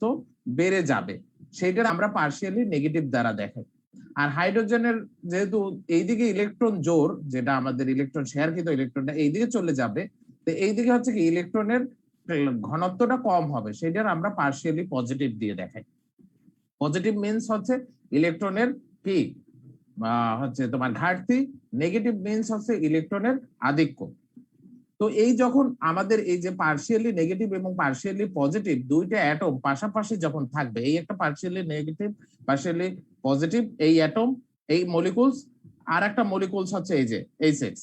ঘনত্ব বেড়ে যাবে, সেটা আমরা পার্শিয়ালি নেগেটিভ দ্বারা দেখাই। আর হাইড্রোজেনের যেহেতু এইদিকে ইলেকট্রন জোর, যেটা আমাদের ইলেকট্রন শেয়ারকৃত ইলেকট্রনটা এইদিকে চলে যাবে, তো এইদিকে হচ্ছে কি ইলেকট্রনের ঘনত্বটা কম হবে, সেটার আমরা পার্শিয়ালি পজিটিভ দিয়ে দেখাই। পজিটিভ মিনস হচ্ছে ইলেকট্রনের কি হচ্ছে তোমার ঘাটতি, নেগেটিভ মিনস হচ্ছে ইলেকট্রনের আধিক্য। তো এই যখন আমাদের এই যে পার্শিয়ালি নেগেটিভ এবং পার্শিয়ালি পজিটিভ দুইটা অ্যাটম পাশাপাশি যখন থাকবে, এই একটা পার্শিয়ালি নেগেটিভ পার্শিয়ালি পজিটিভ এই অ্যাটম, এই মলিকুলস, আর একটা মলিকুলস হচ্ছে এই যে H6,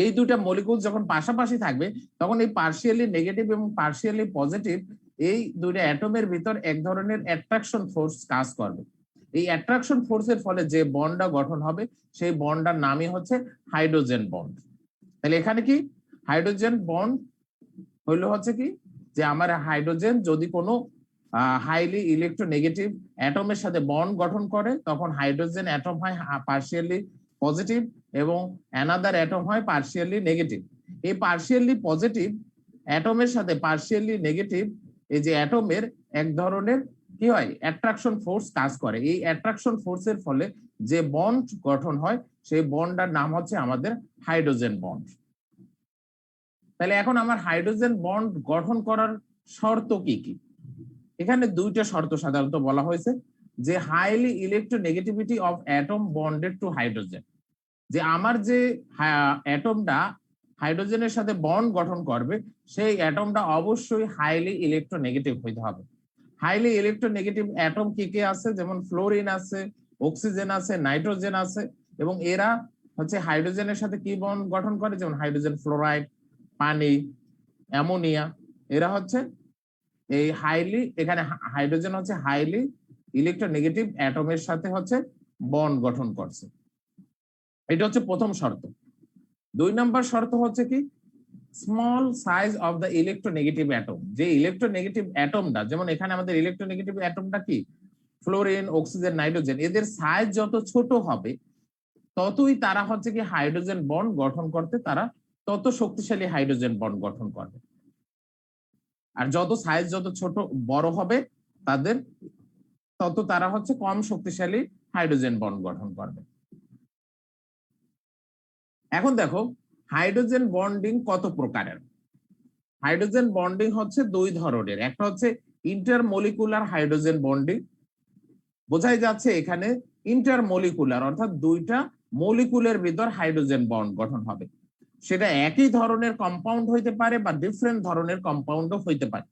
এই দুইটা মলিকুল যখন পাশাপাশি থাকবে তখন এই পার্শিয়ালি নেগেটিভ এবং পার্শিয়ালি পজিটিভ এই দুইটা অ্যাটমের ভিতর এক ধরনের অ্যাট্রাকশন ফোর্স কাজ করবে। এই অ্যাট্রাকশন ফোর্সের ফলে যে বন্ডটা গঠন হবে সেই বন্ডটার নামই হচ্ছে হাইড্রোজেন বন্ড। তাহলে এখানে কি হাইড্রোজেন বন্ড হইলো হচ্ছে কি যে আমার হাইড্রোজেন যদি কোনো হাইলি ইলেকট্রোনেগেটিভ অ্যাটমের সাথে বন্ড গঠন করে তখন হাইড্রোজেন অ্যাটম হয় পার্শিয়ালি পজিটিভ এবং অ্যানাদার অ্যাটম হয় পার্শিয়ালি নেগেটিভ। এই পার্শিয়ালি পজিটিভ অ্যাটমের সাথে পার্শিয়ালি নেগেটিভ এই যে অ্যাটমের এক ধরনের কি হয় অ্যাট্রাকশন ফোর্স কাজ করে। এই অ্যাট্রাকশন ফোর্সের ফলে যে বন্ড গঠন হয় সেই বন্ডটার নাম হচ্ছে আমাদের হাইড্রোজেন বন্ড। তাহলে এখন আমার হাইড্রোজেন বন্ড গঠন করার শর্ত কি কি? এখানে দুইটা শর্ত সাধারণত বলা হয়েছে, যে highly electronegativity of atom bonded to hydrogen, যে আমার যে অ্যাটমটা হাইড্রোজেনের সাথে বন্ড গঠন করবে সেই অ্যাটমটা অবশ্যই হাইলি ইলেকট্রোনেগেটিভ হইতে হবে। হাইলি ইলেকট্রোনেগেটিভ অ্যাটম কি কি আছে? যেমন ফ্লোরিন আছে, অক্সিজেন আছে, নাইট্রোজেন আছে, এবং এরা হচ্ছে হাইড্রোজেনের সাথে কি বন্ড গঠন করে? যেমন হাইড্রোজেন ফ্লোরাইড, পানি, অ্যামোনিয়া, এরা হচ্ছে এই হাইলি, এখানে হাইড্রোজেন হচ্ছে হাইলি ইলেকট্রোনেগেটিভ অ্যাটমের সাথে হচ্ছে বন্ড গঠন করছে। এটা হচ্ছে প্রথম শর্ত। 2 নম্বর শর্ত হচ্ছে কি small size of the electronegative atom. যে ইলেকট্রোনেগেটিভ অ্যাটমটা, যেমন এখানে আমাদের ইলেকট্রোনেগেটিভ অ্যাটমটা কি ফ্লোরিন, অক্সিজেন, নাইট্রোজেন, এদের সাইজ যত ছোট হবে ততই তারা হচ্ছে কি হাইড্রোজেন বন্ড গঠন করতে তারা তত শক্তিশালী হাইড্রোজেন বন্ড গঠন করবে। আর যত সাইজ যত ছোট বড় হবে তাদের তত তারা হচ্ছে কম শক্তিশালী হাইড্রোজেন বন্ড গঠন করবে। এখন দেখো হাইড্রোজেন বন্ডিং কত প্রকারের। হাইড্রোজেন বন্ডিং হচ্ছে 2 ধরনের। একটা হচ্ছে ইন্টারমলিকুলার হাইড্রোজেন বন্ডিং, বোঝাই যাচ্ছে এখানে ইন্টারমলিকুলার অর্থাৎ দুইটা মলিকুলের ভিতর হাইড্রোজেন বন্ড গঠন হবে। সেটা একই ধরনের কম্পাউন্ড হইতে পারে বা ডিফারেন্ট ধরনের কম্পাউন্ডও হইতে পারে।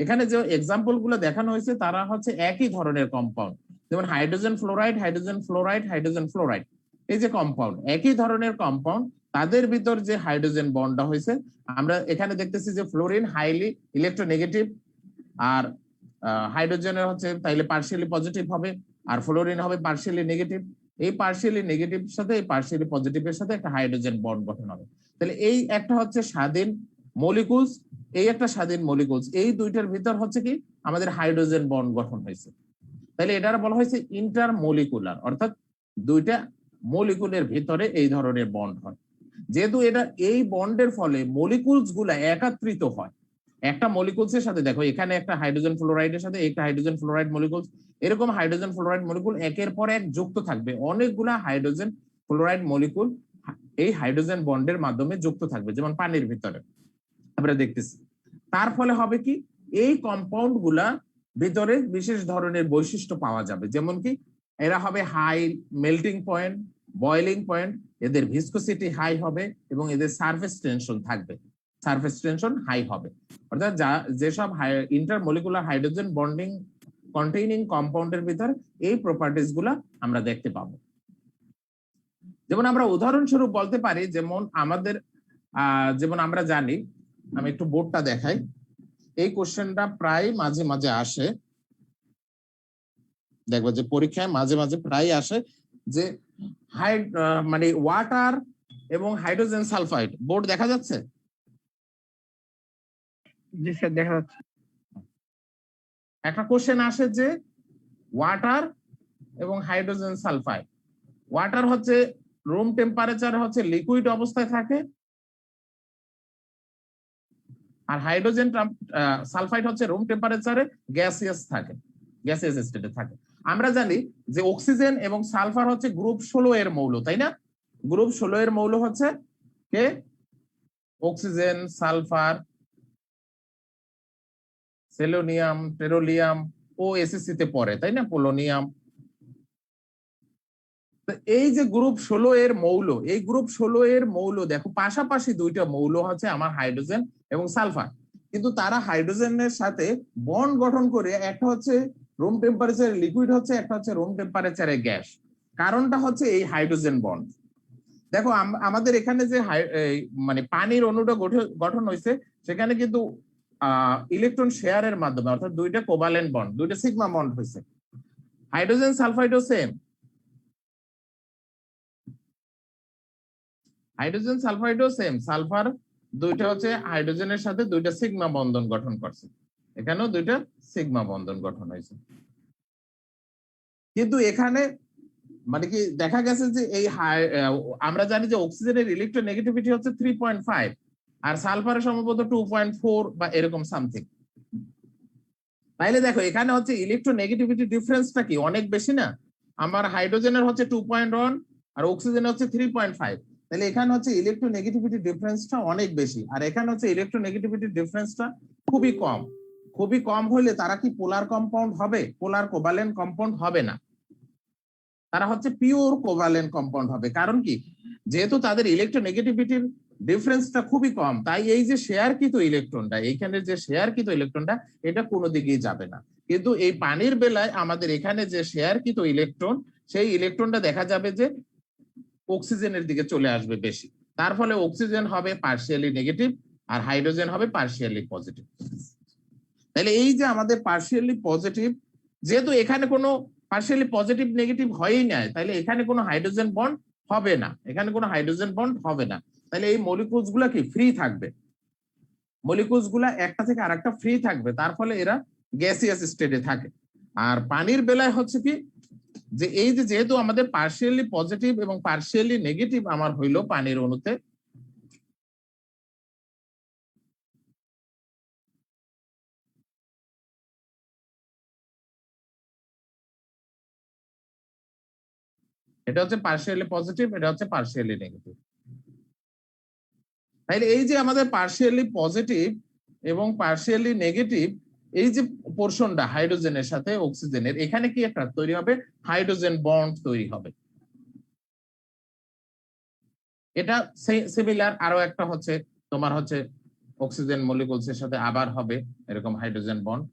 এখানে যে এক্সাম্পল গুলো দেখানো হয়েছে তারা হচ্ছে একই ধরনের কম্পাউন্ড, যেমন hydrogen fluoride, hydrogen fluoride, hydrogen fluoride, এই যে কম্পাউন্ড একই ধরনের কম্পাউন্ড, তাদের ভিতর যে হাইড্রোজেন বন্ডটা হয়েছে আমরা এখানে দেখতেছি যে ফ্লোরিন হাইলি ইলেকট্রোনেগেটিভ, আর হাইড্রোজেনের হচ্ছে তাইলে পার্শিয়ালি পজিটিভ হবে, আর ফ্লোরিন হবে পার্শিয়ালি নেগেটিভ। এই পার্শিয়ালি নেগেটিভ সাথে এই পার্শিয়ালি পজিটিভের সাথে একটা হাইড্রোজেন বন্ড গঠন হবে। তাহলে এই একটা হচ্ছে স্বাধীন মলিকুলস, এই একটা স্বাধীন মলিকুলস, এই দুইটার ভিতর হচ্ছে কি আমাদের হাইড্রোজেন বন্ড গঠন হয়েছে। তাহলে এটা বলা হয়েছে ইন্টারমলিকুলার, অর্থাৎ দুইটা মলিকুলের ভিতরে এই ধরনের বন্ড হয়। যেহেতু এটা এই বন্ডের ফলে মলিকুলস গুলা একাত্রিত হয়, একটা মলিকুলস এর সাথে দেখো এখানে একটা হাইড্রোজেন ফ্লোরাইডের সাথে একটা হাইড্রোজেন ফ্লোরাইড মলিকুলস, এরকম হাইড্রোজেন ফ্লোরাইড মলিকুল একের পর এক যুক্ত থাকবে, অনেকগুলা হাইড্রোজেন ফ্লোরাইড মলিকুল এই হাইড্রোজেন বন্ডের মাধ্যমে যুক্ত থাকবে, যেমন পানির ভিতরে আমরা দেখতেছি। তার ফলে হবে কি এই কম্পাউন্ড গুলা ভিতরে বিশেষ ধরনের বৈশিষ্ট্য পাওয়া যাবে, যেমন কি এরা হবে high melting point, boiling point, এদের ভিসকোসিটি হাই হবে এবং এদের সারফেস টেনশন থাকবে, সারফেস টেনশন হাই হবে। অর্থাৎ যেসব ইন্টারমলিকুলার হাইড্রোজেন বন্ডিং কন্টেইনিং কম্পাউন্ডের ভিতরে এই প্রপার্টিজ গুলা আমরা দেখতে পাবো। যেমন আমরা উদাহরণস্বরূপ বলতে পারি, যেমন আমাদের যেমন আমরা জানি, আমি একটু বোর্ডটা দেখাই, এই কোশ্চেনটা প্রায় মাঝে মাঝে আসে, দেখবো যে পরীক্ষায় মাঝে মাঝে প্রায় আসে যে মানে ওয়াটার এবং হাইড্রোজেন সালফাইড। বোর্ড দেখা যাচ্ছে? জি স্যার দেখা যাচ্ছে। একটা কোশ্চেন আসে যে ওয়াটার এবং হাইড্রোজেন সালফাইড, ওয়াটার হচ্ছে রুম টেম্পারেচার হচ্ছে লিকুইড অবস্থায় থাকে, আর হাইড্রোজেন সালফাইড হচ্ছে রুম টেম্পারেচারে গ্যাসিয়াস থাকে, গ্যাসিয়াস স্টেটে থাকে। আমরা জানি যে অক্সিজেন এবং সালফার হচ্ছে গ্রুপ 16 এর মৌল, তাই না? গ্রুপ 16 এর মৌল হচ্ছে কে? অক্সিজেন, সালফার, সেলোনিয়াম, টেরোলিয়াম ও এসএসসি তে পড়ে, তাই না? পোলোনিয়াম। তো এই যে গ্রুপ 16 এর মৌল, এই গ্রুপ 16 এর মৌল দেখো পাশাপাশি দুইটা মৌল হচ্ছে আমার হাইড্রোজেন এবং সালফার, কিন্তু তারা হাইড্রোজেনের সাথে বন্ড গঠন করে একটা হচ্ছে রুম টেম্পারেচারে লিকুইড হচ্ছে, একটা হচ্ছে রুম টেম্পারেচারে গ্যাস। কারণটা হচ্ছে এই হাইড্রোজেন বন্ড। দেখো আমাদের এখানে যে মানে পানির অণুটা গঠন হয়েছে সেখানে কিন্তু ইলেকট্রন শেয়ারের মাধ্যমে, অর্থাৎ দুইটা কোভালেন্ট বন্ড, দুইটা সিগমা বন্ড হয়েছে। হাইড্রোজেন সালফাইডও সেম, হাইড্রোজেন সালফাইডও সেম। সালফার দুইটা হচ্ছে হাইড্রোজেনের সাথে দুইটা সিগমা বন্ধন গঠন করছে, এখানেও দুইটা সিগমা বন্ধন গঠন হয়েছে। কিন্তু এখানে মানে কি দেখা গেছে যে এই আমরা জানি যে অক্সিজেনের ইলেকট্রোনেগেটিভিটি হচ্ছে 3.5 আর সালফারের সম্ভবত 2.4 বা এরকম সামথিং। তাইলে দেখো এখানে হচ্ছে ইলেকট্রোনেগেটিভিটি ডিফারেন্সটা কি অনেক বেশি না? আমার হাইড্রোজেনের হচ্ছে 2.1 আর অক্সিজেনের হচ্ছে 3.5। তাহলে এখানে হচ্ছে ইলেকট্রোনেগেটিভিটি ডিফারেন্সটা অনেক বেশি, আর এখানে হচ্ছে ইলেকট্রোনেগেটিভিটি ডিফারেন্সটা খুবই কম। খুবই কম হলে তারা কি পোলার কম্পাউন্ড হবে? পোলার কোভালেন্ট কম্পাউন্ড হবে না, তারা হচ্ছে পিওর কোভালেন্ট কম্পাউন্ড হবে। কারণ কি? যেহেতু তাদের ইলেকট্রোনেগেটিভিটির ডিফারেন্সটা খুবই কম, তাই এই যে শেয়ারকৃত ইলেকট্রনটা, এইখানে যে শেয়ারকৃত ইলেকট্রনটা এটা কোনো দিকেই যাবে না। কিন্তু এই পানির বেলায় আমাদের এখানে যে শেয়ারকৃত ইলেকট্রন, সেই ইলেকট্রনটা দেখা যাবে যে অক্সিজেনের দিকে চলে আসবে বেশি। তার ফলে অক্সিজেন হবে পার্শিয়ালি নেগেটিভ আর হাইড্রোজেন হবে পার্শিয়ালি পজিটিভ। তাহলে এই যে আমাদের পার্শিয়ালি পজিটিভ, যেহেতু এখানে কোনো পার্শিয়ালি পজিটিভ নেগেটিভ হয়ই না, তাহলে এখানে কোনো হাইড্রোজেন বন্ড হবে না, এখানে কোনো হাইড্রোজেন বন্ড হবে না। তাহলে এই মলিকুলস গুলা কি ফ্রি থাকবে, মলিকুলস গুলা একটা থেকে আরেকটা ফ্রি থাকবে, তার ফলে এরা গ্যাসিয়াস স্টেটে থাকে। আর পানির বেলায় হচ্ছে কি যে এই যে যেহেতু আমাদের পার্শিয়ালি পজিটিভ এবং পার্শিয়ালি নেগেটিভ আমার হইলো পানির অণুতে, এটা হচ্ছে পার্শিয়ালি পজিটিভ, এটা হচ্ছে পার্শিয়ালি নেগেটিভ। তাইলে এই যে আমাদের পার্শিয়ালি পজিটিভ এবং পার্শিয়ালি নেগেটিভ এই যে পোর্শনটা হাইড্রোজেনের সাথে অক্সিজেনের, এখানে কি একটা তৈরি হবে? হাইড্রোজেন বন্ড তৈরি হবে। এটা সিমিলার আরো একটা হচ্ছে তোমার হচ্ছে অক্সিজেন মলিকুলস এর সাথে আবার হবে এরকম হাইড্রোজেন বন্ড।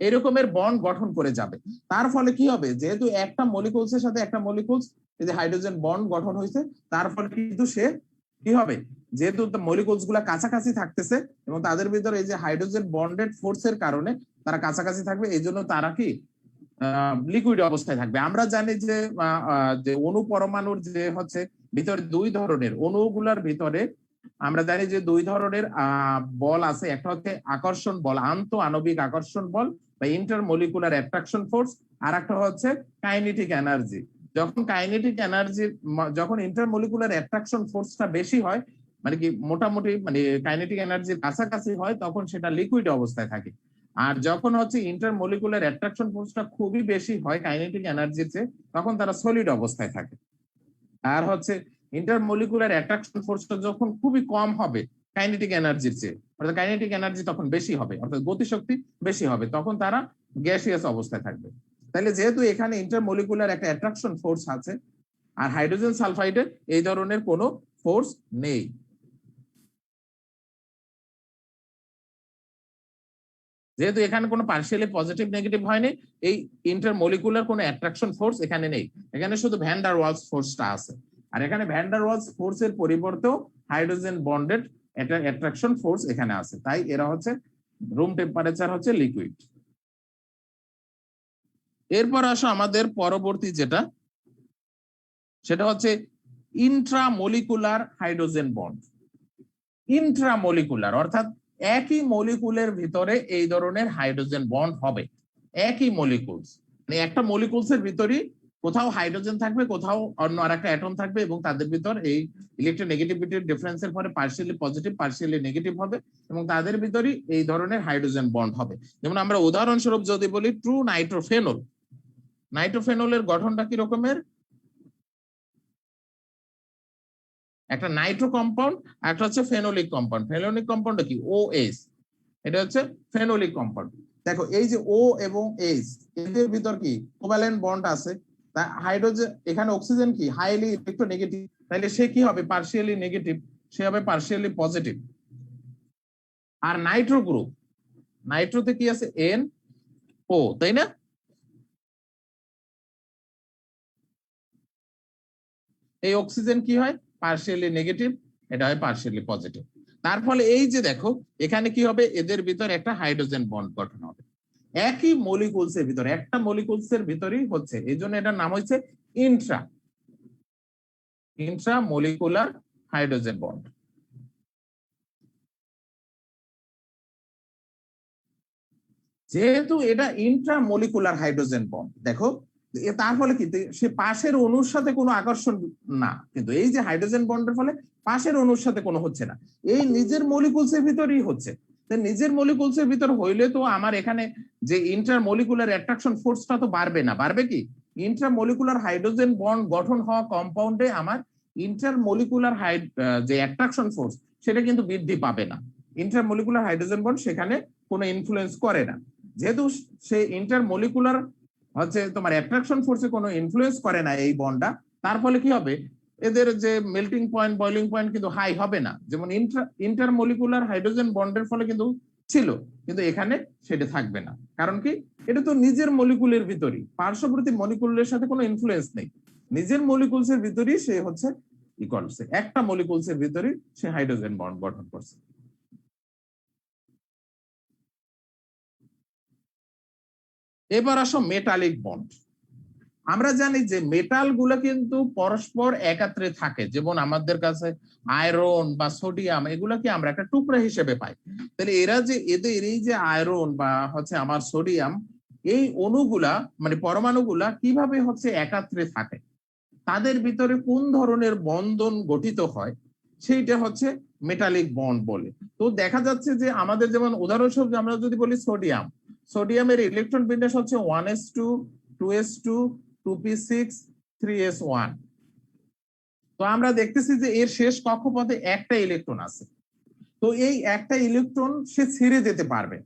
এরকমের বন্ড গঠন করে যাবে। তার ফলে কি হবে? যেহেতু একটা মলিকুলস এর সাথে একটা মলিকুলস এই যে হাইড্রোজেন বন্ড গঠন হয়েছে, তার ফলে কিন্তু সে কি হবে? যেহেতু মলিকুলস গুলা কাছাকাছি থাকতেছে এবং তাদের ভিতরে এই যে হাইড্রোজেন বন্ডেড ফোর্সের কারণে তারা কাছাকাছি থাকবে, এই জন্য তারা কি লিকুইড অবস্থায় থাকবে। আমরা জানি যে অণু পরমাণুর যে হচ্ছে ভিতরে দুই ধরনের অণুগুলার ভিতরে আমরা জানি যে দুই ধরনের বল আছে। একটা হচ্ছে আকর্ষণ বল, আন্ত আণবিক আকর্ষণ বল বা ইন্টারমলিকুলার অ্যাট্রাকশন ফোর্স, আর একটা হচ্ছে কাইনেটিক এনার্জি। যখন কাইনেটিক এনার্জি, যখন ইন্টারমলিকুলার অ্যাট্রাকশন ফোর্সটা বেশি হয়, মানে কি মোটামুটি মানে কাইনেটিক এনার্জির কাছাকাছি হয়, তখন সেটা লিকুইড অবস্থায় থাকে। আর যখন হচ্ছে ইন্টারমলিকুলার অ্যাট্রাকশন ফোর্সটা খুবই বেশি হয় কাইনেটিক এনার্জির চেয়ে, তখন তারা সলিড অবস্থায় থাকে। আর হচ্ছে ইন্টারমলিকুলার অ্যাট্রাকশন ফোর্সটা যখন খুবই কম হবে কাইনেটিক এনার্জির চেয়ে, অর্থাৎ কাইনেটিক এনার্জি তখন বেশি হবে, অর্থাৎ গতিশক্তি বেশি হবে, তখন তারা গ্যাসিয়াস অবস্থায় থাকবে। তাহলে যেহেতু এখানে ইন্টারমলিকুলার একটা অ্যাট্রাকশন ফোর্স আছে আর হাইড্রোজেন সালফাইডে এই ধরনের কোনো ফোর্স নেই, যেহেতু এখানে কোনো পার্শিয়ালি পজিটিভ নেগেটিভ হয়নি, এই ইন্টারমলিকুলার কোনো অ্যাট্রাকশন ফোর্স এখানে নেই, এখানে শুধু ভ্যান ডার ওয়ালস ফোর্সটা আছে। আর এখানে ভ্যান ডার ওয়ালস ফোর্সের পরিবর্তেও হাইড্রোজেন বন্ডেড একটা অ্যাট্রাকশন ফোর্স এখানে আছে, তাই এরা হচ্ছে রুম টেম্পারেচার হচ্ছে লিকুইড। এরপর আসো আমাদের পরবর্তী যেটা, সেটা হচ্ছে ইন্ট্রামলিকুলার হাইড্রোজেন বন্ড। ইন্ট্রামলিকুলার অর্থাৎ একই মলিকুলের ভিতরে এই ধরনের হাইড্রোজেন বন্ড হবে, একই মলিকুলস, মানে একটা মলিকুলস এর ভিতরে কোথাও হাইড্রোজেন থাকবে, কোথাও অন্য আরেকটা অ্যাটম থাকবে, এবং তাদের ভিতর এই ইলেকট্রোনেগেটিভিটির ডিফারেন্সের পরে পার্শিয়ালি পজিটিভ পার্শিয়ালি নেগেটিভ হবে, এবং তাদের ভিতরই এই ধরনের হাইড্রোজেন বন্ড হবে। যেমন আমরা উদাহরণস্বরূপ যদি বলি ট্রু নাইট্রোফেনল, নাইট্রোফেনলের গঠনটা কি রকমের, একটা নাইট্রো কম্পাউন্ড, একটা হচ্ছে ফেনোলিক কম্পাউন্ড। ফেনোলিক কম্পাউন্ডটা কি, OH, এটা হচ্ছে ফেনোলিক কম্পাউন্ড। দেখো এই যে O এবং H এদের ভিতর কি কোভ্যালেন্ট বন্ড আছে, তা হাইড্রোজেন এখানে অক্সিজেন কি হাইলি ইলেকট্রোনেগেটিভ, তাহলে সে কি হবে পার্শিয়ালি নেগেটিভ, সে হবে পার্শিয়ালি পজিটিভ। আর নাইট্রো গ্রুপ, নাইট্রোতে কি আছে NO, তাই না? এই অক্সিজেন কি হয় পার্শিয়ালি নেগেটিভ, এটা হয় পার্শিয়ালি পজিটিভ। তার ফলে এই যে দেখো এখানে কি হবে, এদের ভিতর একটা হাইড্রোজেন বন্ড গঠন হবে একই মলিকুলসের ভিতরে, একটা মলিকুলসের ভিতরেই হচ্ছে, এই জন্য এটার নাম হচ্ছে ইন্ট্রা মলিকুলার হাইড্রোজেন বন্ড। যেহেতু এটা ইন্ট্রা মলিকুলার হাইড্রোজেন বন্ড, দেখো তার ফলে কি সে পাশের অণুর সাথে কোনো আকর্ষণ না, কিন্তু এই যে হাইড্রোজেন বন্ডের ফলে পাশের অণুর সাথে কোনো হচ্ছে না, এই নিজের মলিকুলসের ভিতরেই হচ্ছে। নিজের মলিকুলসের ভিতর হইলে তো আমার এখানে যে ইন্টার মলিকুলার অ্যাট্রাকশন ফোর্সটা তো বাড়বে না, বাড়বে কি ইন্টার মলিকুলার হাইড্রোজেন বন্ড গঠন হওয়া কম্পাউন্ডে আমার ইন্টার মলিকুলার যে অ্যাট্রাকশন ফোর্স সেটা কিন্তু বৃদ্ধি পাবে না। ইন্টার মলিকুলার হাইড্রোজেন বন্ড সেখানে কোনো ইনফ্লুয়েন্স করে না, যেহেতু সে ইন্টার মলিকুলার হচ্ছে তোমার অ্যাট্রাকশন ফোর্সে কোনো ইনফ্লুয়েন্স করে না এই বন্ডটা, তার ফলে কি হবে এদের যে মেল্টিং পয়েন্ট বয়লিং পয়েন্ট কিন্তু হাই হবে না, যেমন ইন্টার মলিকুলার হাইড্রোজেন বন্ডের ফলে কিন্তু ছিল, কিন্তু এখানে সেটা থাকবে না। কারণ কি, এটা তো নিজের মলিকুলের ভিতরই, পার্শ্ববর্তী মলিকুলের সাথে কোনো ইনফ্লুয়েন্স নেই, নিজের মলিকুলসের ভিতরই সে হচ্ছে ই করছে, একটা মলিকুলসের ভিতরই সে হাইড্রোজেন বন্ড গঠন করছে। এবার আসো মেটালিক বন্ড। আমরা জানি যে মেটাল গুলো কিন্তু পরস্পর একাত্রে থাকে, যেমন আমাদের কাছে আয়রন বা সোডিয়াম এগুলোকে আমরা একটা টুকরা হিসেবে পাই, তাহলে এরা যে এদের এই যে আয়রন বা হচ্ছে আমার সোডিয়াম, এই অণুগুলা মানে পরমাণুগুলা কিভাবে হচ্ছে একাত্রে থাকে, তাদের ভিতরে কোন ধরনের বন্ধন গঠিত হয়, সেইটা হচ্ছে মেটালিক বন্ড বলে। তো দেখা যাচ্ছে যে আমাদের যেমন উদাহরণস্বরূপ আমরা যদি বলি সোডিয়াম, সোডিয়ামের ইলেকট্রন বিন্যাস হচ্ছে 1s2 2s2 2p6 3s1। তো আমরা দেখতেছি যে এর শেষ কক্ষপথে একটা ইলেকট্রন আছে, তো এই একটা ইলেকট্রন সে ছেড়ে যেতে পারবে,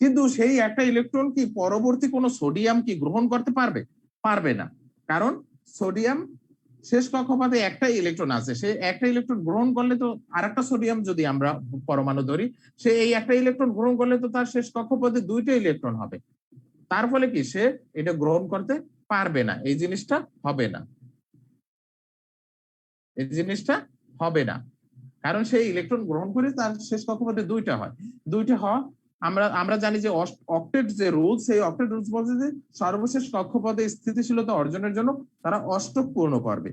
কিন্তু সেই একটা ইলেকট্রন কি পরবর্তী কোনো সোডিয়াম কি গ্রহণ করতে পারবে, পারবে না। কারণ সোডিয়াম শেষ কক্ষপথে একটা ইলেকট্রন আছে, সে একটা ইলেকট্রন গ্রহণ করলে তো আরেকটা সোডিয়াম যদি আমরা পরমাণু ধরি, সে এই একটা ইলেকট্রন গ্রহণ করলে তো তার শেষ কক্ষপথে দুইটা ইলেকট্রন হবে, তার ফলে কি সে এটা গ্রহণ করতে পারবে না, এই জিনিসটা হবে না, এই জিনিসটা হবে না, কারণ সেই ইলেকট্রন গ্রহণ করে তার শেষ কক্ষপথে দুইটা হয়, দুইটা হওয়া আমরা জানি যে অক্টেট যে রুলস, সেই অক্টেট রুলস বলছে যে সর্বশেষ কক্ষপথে স্থিতিশীলতা অর্জনের জন্য তারা অষ্টক পূর্ণ করবে।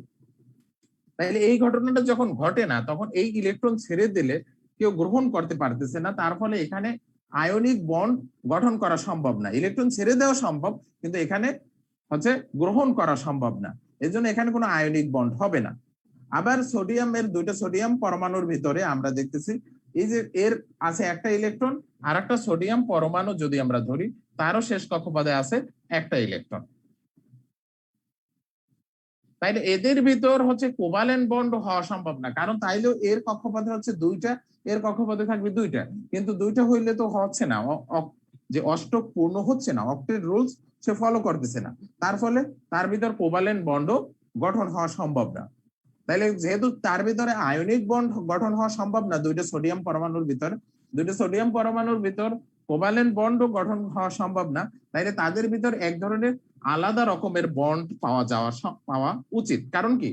তাইলে এই ঘটনাটা যখন ঘটে না, তখন এই ইলেকট্রন ছেড়ে দিলে কেউ গ্রহণ করতে পারতেছে না, তার ফলে এখানে আয়নিক বন্ড গঠন করা সম্ভব না। ইলেকট্রন ছেড়ে দেওয়া সম্ভব, কিন্তু এখানে হচ্ছে গ্রহণ করা সম্ভব না, এজন্য এখানে কোনো আয়নিক বন্ড হবে না। আবার সোডিয়ামের দুইটা সোডিয়াম পরমাণুর ভিতরে আমরা দেখতেছি এই যে এর আছে একটা ইলেকট্রন, আর একটা সোডিয়াম পরমাণু যদি আমরা ধরি তারও শেষ কক্ষপথে আছে একটা ইলেকট্রন, তাইলে এদের ভিতর হচ্ছে কোভালেন্ট বন্ড হওয়া সম্ভব না, কারণ তাইলেও এর কক্ষপথে হচ্ছে দুইটা, এর কক্ষপথে থাকবে দুইটা, কিন্তু দুইটা হইলে তো হচ্ছে না, যে অষ্টক পূর্ণ হচ্ছে না, অক্টেট রুলস সে ফলো করতেছে না, তার ফলে তার ভিতর কোভালেন্ট বন্ড গঠন হওয়া সম্ভব না। তাহলে যেহেতু তার ভিতরে আয়নিক বন্ড গঠন হওয়া সম্ভব না, দুইটা সোডিয়াম পরমাণুর ভিতর, দুইটা সোডিয়াম পরমাণুর ভিতর কোভালেন্ট বন্ড গঠন হওয়া সম্ভব না, তাইলে তাদের ভিতর এক ধরনের আলাদা রকমের বন্ড পাওয়া উচিত। কারণ কি,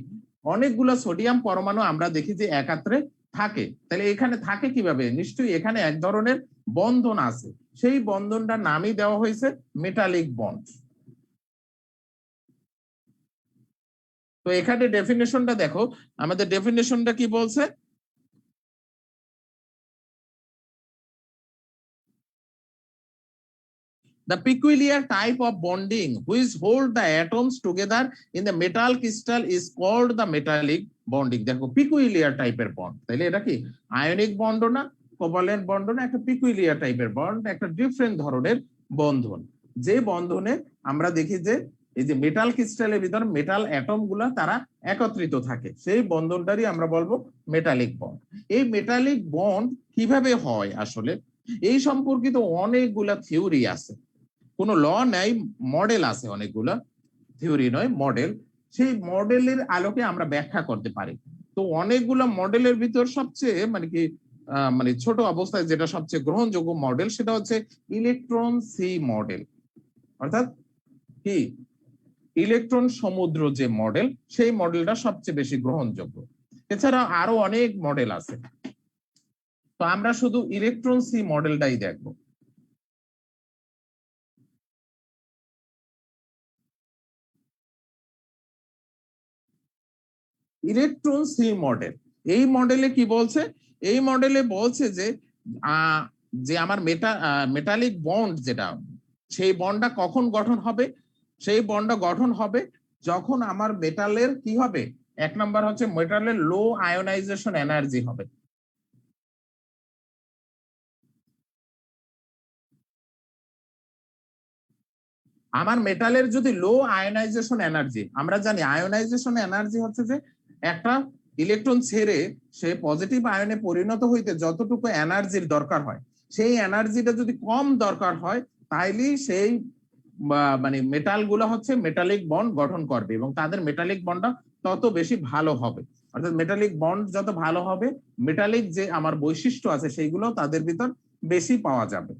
অনেকগুলা সোডিয়াম পরমাণু আমরা দেখি যে একাত্রে থাকে, তাহলে এখানে থাকে কিভাবে, নিশ্চয়ই এখানে এক ধরনের বন্ধন আছে, সেই বন্ধনটার নামই দেওয়া হয়েছে মেটালিক বন্ড। তো এখানে ডেফিনেশনটা দেখো, আমাদের ডেফিনেশনটা কি বলছে, The peculiar type of bonding which hold the atoms together in the metal crystal is called the metallic bonding. দেখো peculiar টাইপের বন্ড, তাইলে এটা কি আয়নিক বন্ড না, কোভালেন্ট বন্ড না, একটা peculiar টাইপের বন্ড, একটা ডিফারেন্ট ধরনের বন্ধন, যে বন্ধনে আমরা দেখি যে এই যে মেটাল ক্রিস্টালের ভিতর মেটাল অ্যাটম গুলা তারা একত্রিত থাকে, সেই বন্ধনটারই আমরা বলবো মেটালিক বন্ড। এই মেটালিক বন্ড কিভাবে হয় আসলে এই সম্পর্কিত অনেকগুলা থিওরি আছে, কোনো ল নাই, মডেল আছে অনেকগুলা, থিওরি নয় মডেল, সেই মডেলের আলোকে আমরা ব্যাখ্যা করতে পারি। তো অনেকগুলো মডেলের ভিতর সবচেয়ে মানে কি মানে ছোট অবস্থায় যেটা সবচেয়ে গ্রহণযোগ্য মডেল সেটা হচ্ছে ইলেকট্রন সি মডেল, অর্থাৎ কি ইলেকট্রন সমুদ্র যে মডেল, সেই মডেলটা সবচেয়ে বেশি গ্রহণযোগ্য। এছাড়া আরো অনেক মডেল আছে, তো আমরা শুধু ইলেকট্রন সি মডেলটাই দেখবো। ইলেকট্রন সি মডেল, এই মডেলে কি বলছে, এই মডেলে বলছে যে যে আমার মেটালিক বন্ড যেটা, সেই বন্ডটা কখন গঠন হবে, সেই বন্ডটা গঠন হবে যখন আমার মেটালের কি হবে, এক নাম্বার হচ্ছে মেটালের লো আয়োনাইজেশন এনার্জি হবে। আমার মেটালের যদি লো আয়োনাইজেশন এনার্জি, আমরা জানি আয়োনাইজেশন এনার্জি হচ্ছে যে একটা ইলেকট্রন ছেড়ে সে পজিটিভ আয়নে পরিণত হইতে যতটুকু এনার্জির দরকার হয়, সেই এনার্জিটা যদি কম দরকার হয় তাইলেই সেই মানে মেটাল গুলো হচ্ছে মেটালিক বন্ড গঠন করবে এবং তাদের মেটালিক বন্ডটা তত বেশি ভালো হবে। অর্থাৎ মেটালিক বন্ড যত ভালো হবে, মেটালিক যে আমার বৈশিষ্ট্য আছে সেইগুলো তাদের ভিতর বেশি পাওয়া যাবে।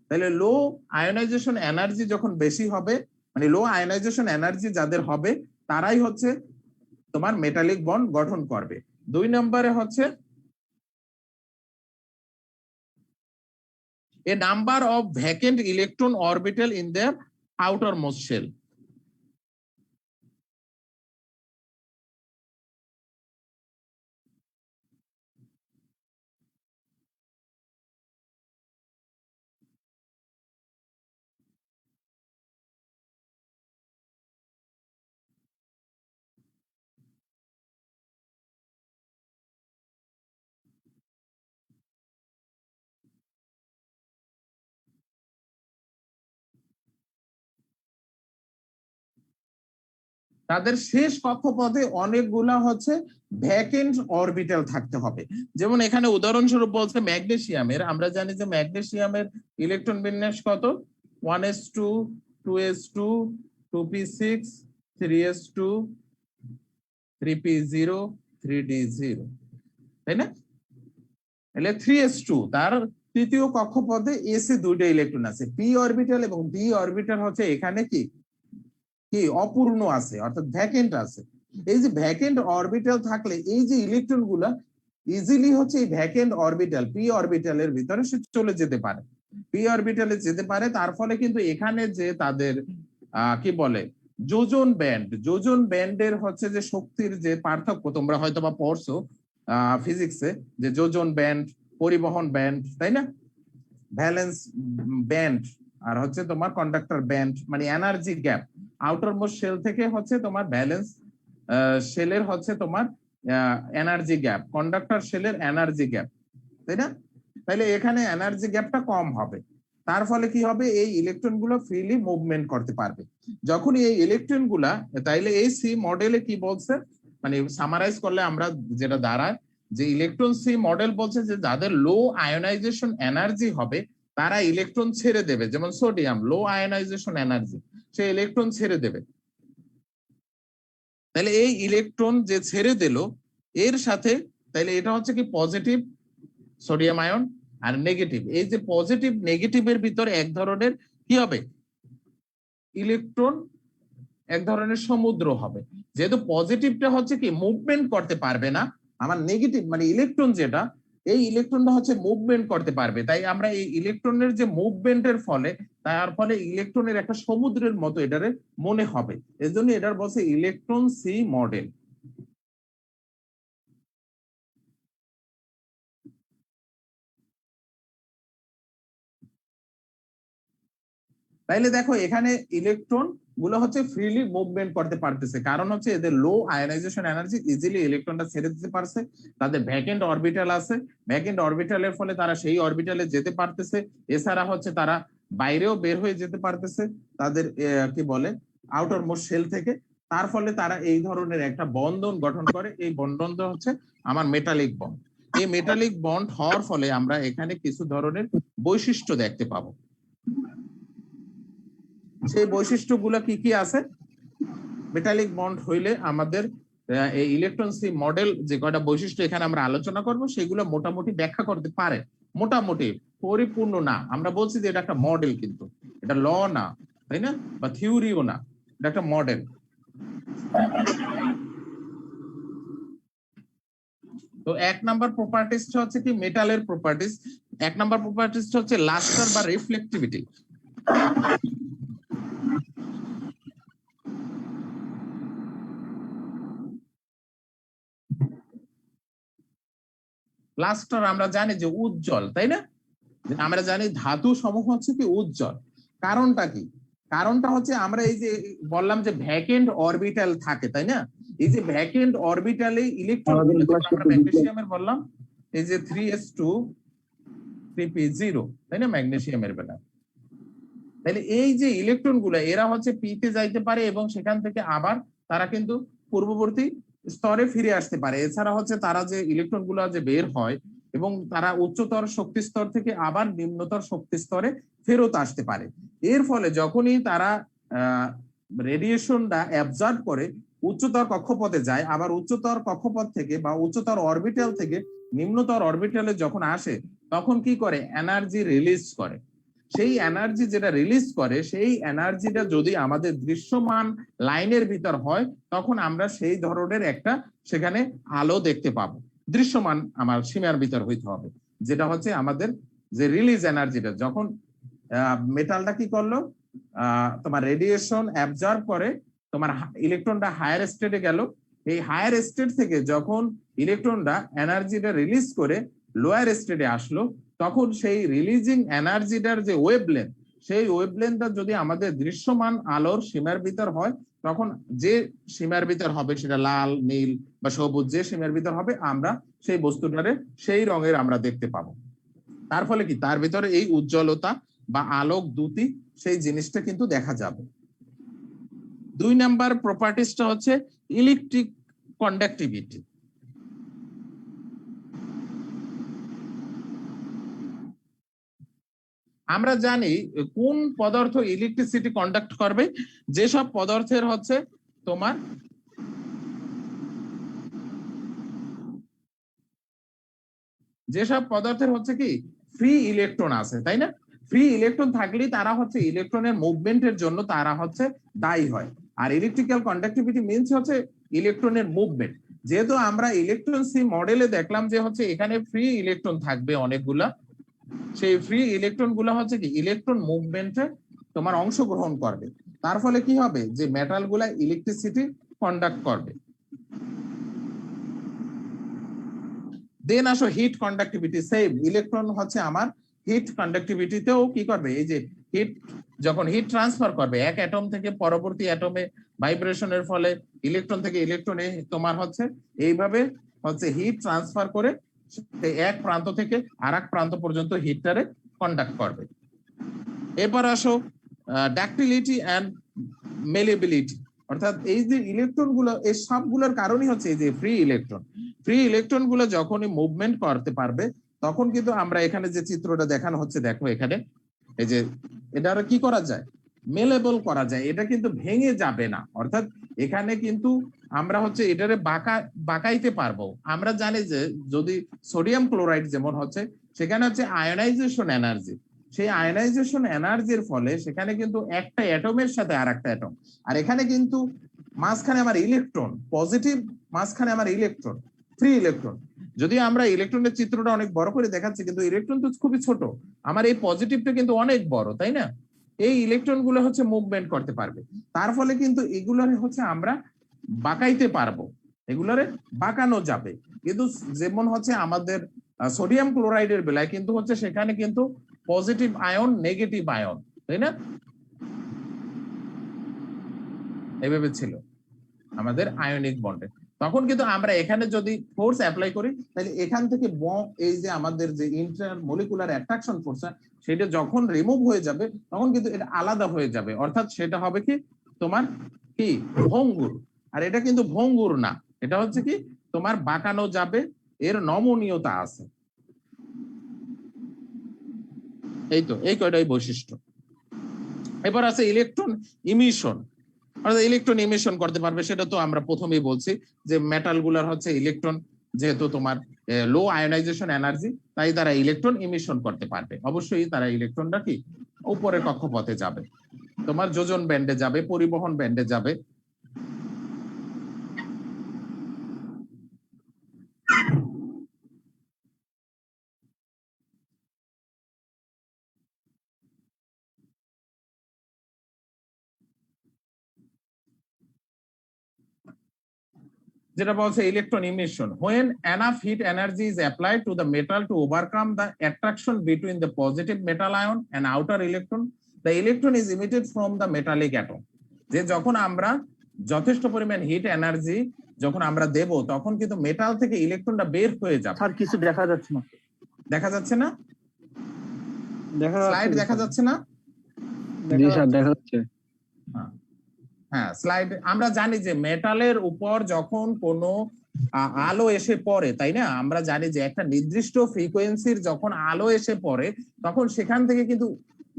তাহলে লো আয়োনাইজেশন এনার্জি যখন বেশি হবে, মানে লো আয়োনাইজেশন এনার্জি যাদের হবে তারাই হচ্ছে তোমার মেটালিক বন্ড গঠন করবে। 2 নম্বরে হচ্ছে a number of vacant electron orbital in their outermost shell. তাদের শেষ কক্ষপথে অনেকগুলা হচ্ছে ভ্যাকেন্ট অরবিটাল থাকতে হবে। যেমন এখানে উদাহরণস্বরূপ বলছে ম্যাগনেসিয়ামের, আমরা জানি যে ম্যাগনেসিয়ামের ইলেকট্রন বিন্যাস কত, 1s2 2s2 2p6 3s2 3p0 3d0, তাই না? তাহলে 3s2 তার তৃতীয় কক্ষপথে এসে দুইটা ইলেকট্রন আছে, পি অরবিটাল এবং ডি অরবিটাল হচ্ছে এখানে কি কি অপূর্ণ আছে, অর্থাৎ ভ্যাকেন্ট আছে। এই যে ভ্যাকেন্ট অরবিটাল থাকলে এই যে ইলেকট্রন গুলা ইজিলি হচ্ছে এই ভ্যাকেন্ট অরবিটাল পি অরবিটালের ভিতরে সে চলে যেতে পারে, পি অরবিটালে যেতে পারে। তার ফলে কিন্তু এখানে যে তাদের কি বলে যোজন ব্যান্ড, যোজন ব্যান্ডের হচ্ছে যে শক্তির যে পার্থক্য তোমরা হয়তো বা পড়ছো ফিজিক্সে, যে যোজন ব্যান্ড, পরিবহন ব্যান্ড, তাই না, ভ্যালেন্স ব্যান্ড আর হচ্ছে তোমার কন্ডাক্টর ব্যান্ড, মানে energy gap, outer most shell থেকে হচ্ছে তোমার ব্যালেন্স শেলের হচ্ছে তোমার এনার্জি গ্যাপ, কন্ডাক্টর শেলের এনার্জি গ্যাপ, তাই না? তাহলে এখানে এনার্জি গ্যাপটা কম হবে, তার ফলে কি হবে, এই ইলেকট্রন গুলো ফ্রিলি মুভমেন্ট করতে পারবে। যখন এই ইলেকট্রন গুলা, তাইলে এই সি মডেলে কি বলছে, মানে সামারাইজ করলে আমরা যেটা দাঁড়ায় যে ইলেকট্রন সি মডেল বলছে যে যাদের লো আয়োনাইজেশন এনার্জি হবে তারা ইলেকট্রন ছেড়ে দেবে, যেমন সোডিয়াম লো আয়োনাইজেশন এনার্জি, সে ইলেকট্রন ছেড়ে দেবে। তাহলে এই ইলেকট্রন যে ছেড়ে দিল এর সাথে, তাহলে এটা হচ্ছে কি পজিটিভ সোডিয়াম আয়ন, আর নেগেটিভ, এই যে পজিটিভ নেগেটিভের ভিতরে এক ধরনের কি হবে, ইলেকট্রন এক ধরনের সমুদ্র হবে। যেহেতু পজিটিভটা হচ্ছে কি মুভমেন্ট করতে পারবে না, আমার নেগেটিভ মানে ইলেকট্রন যেটা, এই ইলেকট্রনটা হচ্ছে মুভমেন্ট করতে পারবে, তাই আমরা এই ইলেকট্রনের যে মুভমেন্টের ফলে তার ফলে ইলেকট্রনের একটা সমুদ্রের মতো এটারে মনে হবে, এজন্য এটার বলছে ইলেকট্রন সি মডেল। তাইলে দেখো এখানে ইলেকট্রন গুলো হচ্ছে ফ্রিলি মুভমেন্ট করতে পারতেছে, কারণ হচ্ছে এদের লো আয়নাইজেশন এনার্জি, ইজিলি ইলেকট্রনটা ছেড়ে দিতে পারছে। তাদের ভ্যাকেন্ট অরবিটাল আছে, ভ্যাকেন্ট অরবিটালের ফলে তারা সেই অরবিটালে যেতে পারতেছে। এছাড়া হচ্ছে তারা বাইরেও বের হয়ে যেতে পারতেছে তাদের কি বলে আউটার মোস্ট শেল থেকে। তার ফলে তারা এই ধরনের একটা বন্ধন গঠন করে। এই বন্ধনটা হচ্ছে আমার মেটালিক বন্ড। এই মেটালিক বন্ড হওয়ার ফলে আমরা এখানে কিছু ধরনের বৈশিষ্ট্য দেখতে পাবো। সেই বৈশিষ্ট্যগুলো কি কি আছে? মেটালিক বন্ড হইলে আমাদের এই ইলেকট্রন সি মডেল যে কয়টা বৈশিষ্ট্য এখানে আমরা আলোচনা করব সেগুলো মোটামুটি ব্যাখ্যা করতে পারে, মোটামুটি, পরিপূর্ণ না। আমরা বলছি যে এটা একটা মডেল, কিন্তু এটা ল না, তাই না, বা থিওরিও না, এটা একটা মডেল। তো এক নাম্বার প্রপার্টিসটা হচ্ছে কি মেটালের প্রপার্টিস। এক নাম্বার প্রপার্টিসটা হচ্ছে লাস্টার বা রিফ্লেক্টিভিটি। লাস্টার আমরা জানি যে উজ্জ্বল, তাই না? আমরা জানি ধাতু সমূহ হচ্ছে কি উজ্জ্বল। কারণটা কি? কারণটা হচ্ছে আমরা এই যে বললাম যে ভ্যাকেন্ট অরবিটাল থাকে, তাই না? এই যে ভ্যাকেন্ট অরবিটালে ইলেকট্রন আমরা ম্যাগনেসিয়ামের বললাম এই যে 3s2 3p0, তাই না, ম্যাগনেসিয়ামের বেলা। তাহলে এই যে ইলেকট্রন গুলা এরা হচ্ছে পিতে যাইতে পারে এবং সেখান থেকে আবার তারা কিন্তু পূর্ববর্তী স্তরে ফিরে আসতে পারে। এছাড়া হচ্ছে তারা যে ইলেকট্রন গুলা যে বের হয় এবং তারা উচ্চতর শক্তি স্তর থেকে আবার নিম্নতর শক্তি স্তরে ফেরত আসতে পারে। এর ফলে যখনই তারা রেডিয়েশনটা অ্যাবজর্ব করে উচ্চতর কক্ষপথে যায়, আবার উচ্চতর কক্ষপথ থেকে বা উচ্চতর অরবিটাল থেকে নিম্নতর অরবিটালে যখন আসে তখন কি করে? এনার্জি রিলিজ করে। সেই এনার্জি যেটা রিলিজ করে সেই এনার্জিটা যদি আমাদের দৃশ্যমান লাইনের ভিতর হয় তখন আমরা সেই ধরনের একটা সেখানে আলো দেখতে পাবো। দৃশ্যমান আমার সীমার ভিতর হইতে হবে, যেটা হচ্ছে আমাদের যে রিলিজ এনার্জিটা। যখন মেটালটা কি করলো, তোমার রেডিয়েশন অ্যাবজর্ব করে, তোমার ইলেকট্রনটা হায়ার স্টেটে গেল। এই হায়ার স্টেট থেকে যখন ইলেকট্রনটা এনার্জিটা রিলিজ করে লোয়ার স্টেটে আসলো, তখন সেই রিলিজিং এনার্জিটার যে ওয়েভলেন্থ, সেই ওয়েভলেন্থটা যদি আমাদের দৃশ্যমান আলোর সীমার ভিতর হয়, তখন যে সীমার ভিতর হবে সেটা লাল, নীল বা সবুজ, যে সীমার ভিতর হবে আমরা সেই বস্তুটারে সেই রঙের আমরা দেখতে পাবো। তার ফলে কি তার ভিতরে এই উজ্জ্বলতা বা আলোক দ্যুতি সেই জিনিসটা কিন্তু দেখা যাবে। দুই নাম্বার প্রপার্টিসটা হচ্ছে ইলেকট্রিক কন্ডাক্টিভিটি। আমরা জানি কোন পদার্থ ইলেকট্রিসিটি কন্ডাক্ট করবে, যেসব পদার্থের হচ্ছে তোমার যেসব পদার্থের হচ্ছে কি ফ্রি ইলেকট্রন আছে, তাই না? ফ্রি ইলেকট্রন থাকলেই তারা হচ্ছে ইলেকট্রনের মুভমেন্টের জন্য তারা হচ্ছে দায়ী হয়। আর ইলেকট্রিক্যাল কন্ডাক্টিভিটি মিন্স হচ্ছে ইলেকট্রনের মুভমেন্ট। যেহেতু আমরা ইলেকট্রন সি মডেলে দেখলাম যে হচ্ছে এখানে ফ্রি ইলেকট্রন থাকবে অনেকগুলা, সেই ফ্রি ইলেকট্রন গুলো হচ্ছে কি ইলেকট্রন মুভমেন্টে তোমার অংশগ্রহণ করবে। তার ফলে কি হবে? যে মেটাল গুলা ইলেকট্রিসিটি কন্ডাক্ট করবে। দেন আসো হিট কন্ডাক্টিভিটি। সেম ইলেকট্রন হচ্ছে আমার হিট কন্ডাক্টিভিটিতেও কি করবে? এই যে হিট, যখন হিট ট্রান্সফার করবে এক অ্যাটম থেকে পরবর্তী অ্যাটমে ভাইব্রেশনের ফলে ইলেকট্রন থেকে ইলেকট্রনে তোমার হচ্ছে এইভাবে হচ্ছে হিট ট্রান্সফার করে এক প্রান্ত থেকে আরেক প্রান্ত পর্যন্ত হিটটারে কন্ডাক্ট করবে। এরপর আসো ডাক্টিলিটি এন্ড মেলেবিলিটি। অর্থাৎ এই যে ইলেকট্রন গুলো, এই সবগুলোর কারণই হচ্ছে এই যে ফ্রি ইলেকট্রন। ফ্রি ইলেকট্রন গুলো যখনই মুভমেন্ট করতে পারবে তখন কিন্তু আমরা এখানে যে চিত্রটা দেখানো হচ্ছে, দেখো এখানে এই যে এটা কি করা যায়? মেলেবল করা যায়, এটা কিন্তু ভেঙে যাবে না। অর্থাৎ এখানে কিন্তু আমরা হচ্ছে এটারে বাঁকাইতে পারবো। আমরা জানি যে যদি সোডিয়াম ক্লোরাইড যেমন হচ্ছে সেখানে হচ্ছে আয়নাইজেশন এনার্জি, সেই আয়নাইজেশন এনার্জির ফলে সেখানে কিন্তু একটা অ্যাটমের সাথে আর একটা অ্যাটম, আর এখানে কিন্তু মাঝখানে আমার ইলেকট্রন পজিটিভ, মাঝখানে আমার ইলেকট্রন ফ্রি ইলেকট্রন। যদি আমরা ইলেকট্রনের চিত্রটা অনেক বড় করে দেখাচ্ছি কিন্তু ইলেকট্রন তো খুবই ছোট, আমার এই পজিটিভটা কিন্তু অনেক বড়, তাই না? এই ইলেকট্রন গুলো হচ্ছে মুভমেন্ট করতে পারবে। তার ফলে কিন্তু এগুলোরে হচ্ছে আমরা বাঁকাইতে পারবো, এগুলোরে বাঁকানো যাবে। কিন্তু যেমন হচ্ছে আমাদের সোডিয়াম ক্লোরাইডের বেলায় কিন্তু হচ্ছে সেখানে কিন্তু পজিটিভ আয়ন নেগেটিভ আয়ন, তাই না? এইভাবে ছিল আমাদের আয়নিক বন্ডে। তখন কিন্তু আমরা এখানে যদি ফোর্স অ্যাপ্লাই করি তাহলে এখান থেকে এই যে আমাদের যে ইন্টারমলিকুলার অ্যাট্রাকশন ফোর্স সেটা যখন রিমুভ হয়ে যাবে তখন কিন্তু এটা আলাদা হয়ে যাবে, অর্থাৎ সেটা হবে কি তোমার কি ভঙ্গুর। আর এটা কিন্তু ভঙ্গুর না, এটা হচ্ছে কি তোমার বাঁকানো যাবে, এর নমনীয়তা আছে। এই তো এই কয়টাই বৈশিষ্ট্য। এবার আছে ইলেকট্রন ইমিশন, অর্থাৎ ইলেকট্রন ইমিশন করতে পারবে, সেটা তো আমরা প্রথমেই বলছি যে মেটাল গুলার হচ্ছে ইলেকট্রন যেহেতু তোমার লো আয়োনাইজেশন এনার্জি, তাই তারা ইলেকট্রন ইমিশন করতে পারবে। অবশ্যই তারা ইলেকট্রনটা কি উপরের কক্ষপথে যাবে, তোমার যোজন ব্যান্ডে যাবে, পরিবহন ব্যান্ডে যাবে। যেটা বলছে electron emission, when enough heat energy is applied to the metal to overcome the attraction between the positive metal ion and outer electron, the electron is emitted from the metallic atom. যে যখন আমরা যথেষ্ট পরিমাণ hit energy যখন আমরা দেব তখন কিন্তু metal থেকে ইলেকট্রনটা বের হয়ে যাবে। স্যার কিছু দেখা যাচ্ছে না, দেখা যাচ্ছে না, স্লাইড দেখা যাচ্ছে না? জি স্যার দেখা যাচ্ছে। হ্যাঁ, স্লাইড আমরা জানি যে মেটালের উপর যখন কোনো আলো এসে পড়ে, তাই না, আমরা জানি যে একটা নির্দিষ্ট ফ্রিকোয়েন্সির যখন আলো এসে পড়ে তখন সেখান থেকে কিন্তু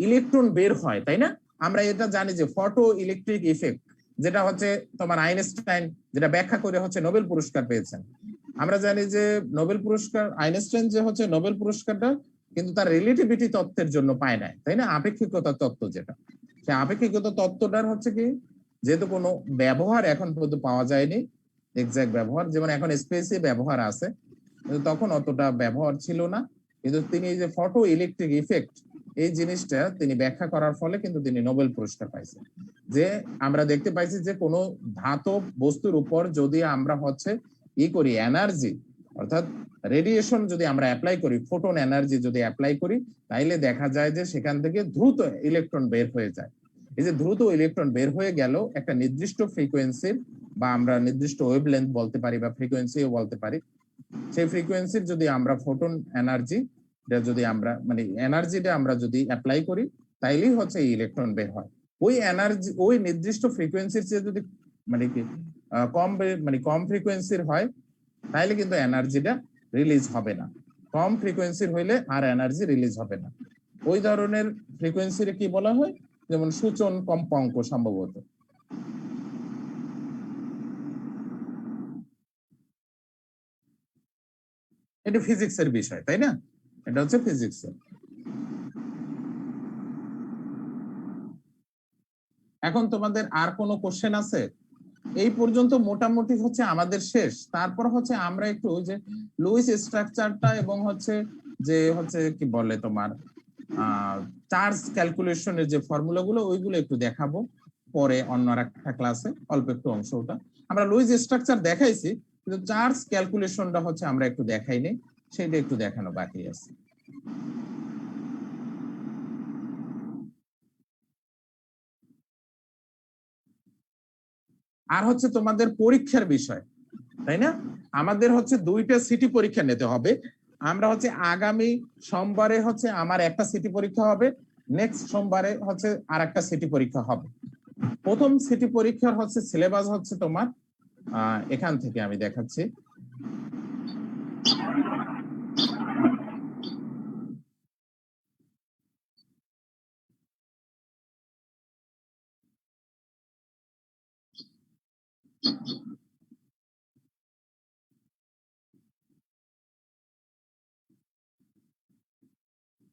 ইলেকট্রন বের হয়, তাই না? আমরা এটা জানি যে ফটো ইলেকট্রিক ইফেক্ট, যেটা হচ্ছে তোমার আইনস্টাইন যেটা ব্যাখ্যা করে হচ্ছে নোবেল পুরস্কার পেয়েছেন। আমরা জানি যে নোবেল পুরস্কার আইনস্টাইন যে হচ্ছে নোবেল পুরস্কারটা কিন্তু তার রিলেটিভিটি তত্ত্বের জন্য পায় নাই, তাই না, আপেক্ষিকতা তত্ত্ব যেটা, সেই আপেক্ষিকতা তত্ত্বটার হচ্ছে কি যেহেতু কোনো ব্যবহার এখন পর্যন্ত পাওয়া যায়নি, এক্সাক্ট ব্যবহার, যেমন এখন স্পেসে ব্যবহার আছে কিন্তু তখন অতটা ব্যবহার ছিল না, কিন্তু তিনি এই যে ফটো ইলেকট্রিক ইফেক্ট এই জিনিসটা তিনি ব্যাখ্যা করার ফলে কিন্তু তিনি নোবেল পুরস্কার পাইছেন। যে আমরা দেখতে পাইছি যে কোনো ধাতব বস্তুর উপর যদি আমরা হচ্ছে করি এনার্জি অর্থাৎ রেডিয়েশন যদি আমরা অ্যাপ্লাই করি, ফোটন এনার্জি যদি অ্যাপ্লাই করি, তাইলে দেখা যায় যে সেখান থেকে দ্রুত ইলেকট্রন বের হয়ে যায়। এই যে দ্রুত ইলেকট্রন বের হয়ে গেল একটা নির্দিষ্ট ফ্রিকোয়েন্সির, বা আমরা নির্দিষ্ট ওয়েভলেন্থ বলতে পারি বা ফ্রিকোয়েন্সিও বলতে পারি, সেই ফ্রিকোয়েন্সির যদি আমরা ফোটন এনার্জি যদি আমরা মানে এনার্জিটা আমরা যদি অ্যাপ্লাই করি তাইলেই হচ্ছে ইলেকট্রন বের হয়। ওই এনার্জি ওই নির্দিষ্ট ফ্রিকোয়েন্সির চেয়ে যদি মানে কি কম ফ্রিকোয়েন্সির হয় তাহলে কিন্তু এনার্জিটা রিলিজ হবে না, কম ফ্রিকোয়েন্সির হইলে আর এনার্জি রিলিজ হবে না। ওই ধরনের ফ্রিকোয়েন্সির কি বলা হয়, যেমন সূচন কম্পাঙ্ক সম্ভবত। এটা ফিজিক্সের বিষয়, তাই না, এটা হচ্ছে ফিজিক্সের। এখন তোমাদের আর কোনো কোশ্চেন আছে? এই পর্যন্ত মোটামুটি হচ্ছে আমাদের শেষ। তারপর হচ্ছে আমরা একটু ওই যে লুইস স্ট্রাকচারটা এবং হচ্ছে যে হচ্ছে কি বলে তোমার চার্জ ক্যালকুলেশনের যে ফর্মুলা গুলো ওইগুলো একটু দেখাবো পরে অন্য একটা ক্লাসে, অল্প একটু অংশ। ওটা আমরা লুইস স্ট্রাকচার দেখাইছি কিন্তু চার্জ ক্যালকুলেশনটা হচ্ছে আমরা একটু দেখাইনি, সেটা একটু দেখানো বাকি আছে। আর হচ্ছে তোমাদের পরীক্ষার বিষয়, তাই না, আমাদের হচ্ছে 2টা সিটি পরীক্ষা নিতে হবে। আমরা হচ্ছে আগামী সোমবারে হচ্ছে আমার একটা সিটি পরীক্ষা হবে, নেক্সট সোমবারে হচ্ছে আর একটা সিটি পরীক্ষা হবে। প্রথম সিটি পরীক্ষার হচ্ছে সিলেবাস হচ্ছে তোমার এখান থেকে আমি দেখাচ্ছি।